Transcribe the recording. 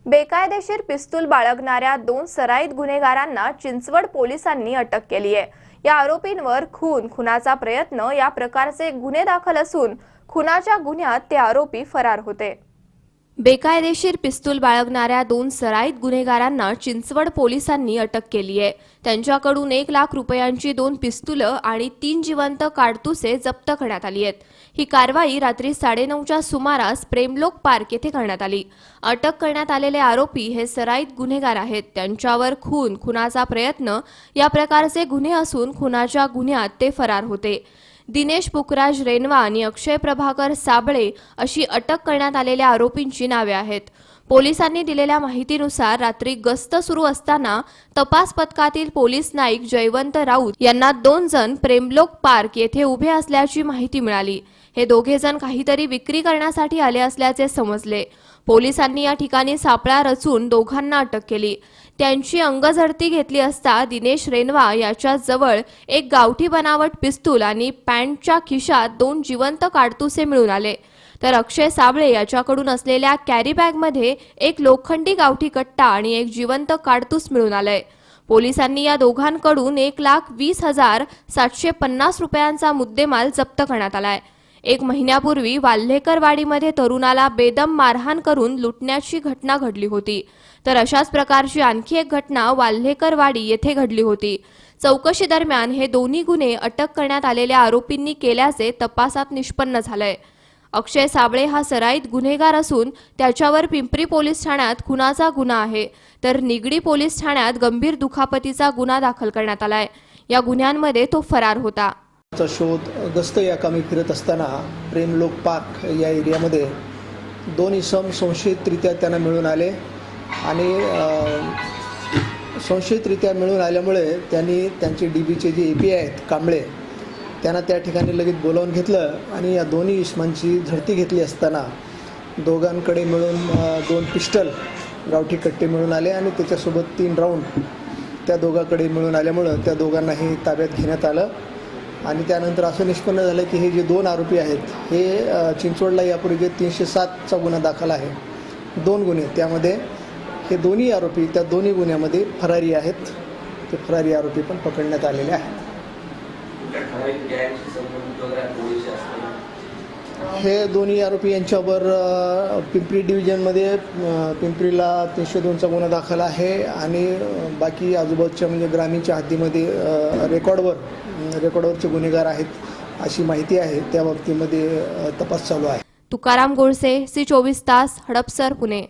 बेकायदेशीर पिस्तूल बाळगणाऱ्या 2 सराईत गुन्हेगारांना चिंचवड पोलिसांनी अटक केली आहे। या आरोपींवर खुनाचा प्रयत्न या प्रकारचे गुन्हे दाखल असून खुनाच्या गुन्ह्यात ते आरोपी फरार होते। बेकायदेशीर पिस्तूल बाळगणाऱ्या 2 सराईत गुन्हेगारांना चिंचवड पोलिसांनी अटक केली आहे। त्यांच्याकडून 1 लाख रुपयांची 2 पिस्तुलं आणि 3 जिवंत काडतुसे जप्त करण्यात आली आहेत। ही कारवाई रात्री 9:30च्या सुमारास प्रेमलोक पार्क येथे करण्यात आली। अटक करण्यात आलेले आरोपी हे सराईत गुन्हेगार आहेत। त्यांच्यावर खुनाचा प्रयत्न या प्रकारचे गुन्हे असून खुनाच्या गुन्ह्यात ते फरार होते। दिनेश पुखराज रेनवा आणि अक्षय प्रभाकर साबळे अशी अटक करण्यात आलेल्या आरोपींची नावे आहेत। पोलिसांनी दिलेल्या माहितीनुसार रात्री गस्त सुरू असताना तपास पथकातील पोलीस नाईक जयवंत राऊत यांना 2 जण प्रेमलोक पार्क येथे उभे असल्याची माहिती मिळाली। हे दोघे जण काहीतरी विक्री करण्यासाठी आले असल्याचे समजले। पोलिसांनी या ठिकाणी सापळा रचून दोघांना अटक केली। त्यांची अंगझडती घेतली असता दिनेश रेनवा याच्या जवळ एक गावठी बनावट पिस्तूल आणि पॅन्टच्या खिशात 2 जिवंत काडतुसे मिळून आले। तर अक्षय साबळे याच्याकडून असलेल्या कॅरी बॅगमध्ये एक लोखंडी गावठी कट्टा आणि एक जिवंत काडतूस मिळून आले। पोलिसांनी या दोघांकडून 1,20,750 रुपयांचा मुद्देमाल जप्त करण्यात आलाय। 1 महिन्यापूर्वी वाल्हेकरवाडीमध्ये तरुणाला बेदम मारहाण करून लुटण्याची घटना घडली होती। तर अशाच प्रकारची आणखी एक घटना वाल्हेकरवाडी येथे घडली होती। चौकशी दरम्यान हे दोन्ही गुन्हे अटक करण्यात आलेल्या आरोपींनी केल्याचे तपासात निष्पन्न झालंय। अक्षय साबळे हा सराईत गुन्हेगार असून त्याच्यावर पिंपरी पोलीस ठाण्यात खुनाचा गुन्हा आहे, तर निगडी पोलीस ठाण्यात गंभीर दुखापतीचा गुन्हा दाखल करण्यात आलाय। या गुन्ह्यांमध्ये तो फरार होता। शोध गस्त या कामी फिरत असताना प्रेमलोक पार्क या एरियामध्ये 2 इसम संशयितरित्या त्यांना मिळून आले आणि संशयितरित्या मिळून आल्यामुळे त्यांनी त्यांचे डीबीचे जे एपी आहेत कांबळे त्यांना त्या ठिकाणी लगेच बोलावून घेतलं आणि या दोन्ही इसमांची झडती घेतली असताना दोघांकडे मिळून 2 पिस्टल गावठी कट्टे मिळून आले आणि त्याच्यासोबत 3 राऊंड त्या दोघांकडे मिळून आल्यामुळं त्या दोघांनाही ताब्यात घेण्यात आलं। आणि त्यानंतर असं निष्पन्न झालं की हे जे 2 आरोपी आहेत हे चिंचवडला यापूर्वी 307चा गुन्हा दाखल आहे। 2 गुन्हे त्यामध्ये हे दोन्ही आरोपी त्या दोन्ही गुन्ह्यामध्ये फरारी आहेत। ते फरारी आरोपी पण पकडण्यात आलेले आहेत। हे दोन्ही आरोपी यांच्यावर पिंपरी डिव्हिजनमध्ये पिंपरीला 302चा गुन्हा दाखल आहे आणि बाकी आजूबाजूच्या म्हणजे ग्रामीणच्या हद्दीमध्ये रेकॉर्डवरचे गुन्हेगार आहेत अशी माहिती आहे। त्या बाबतीमध्ये तपास चालू आहे। तुकाराम गोळसे, सी 24 तास, हडपसर, पुणे।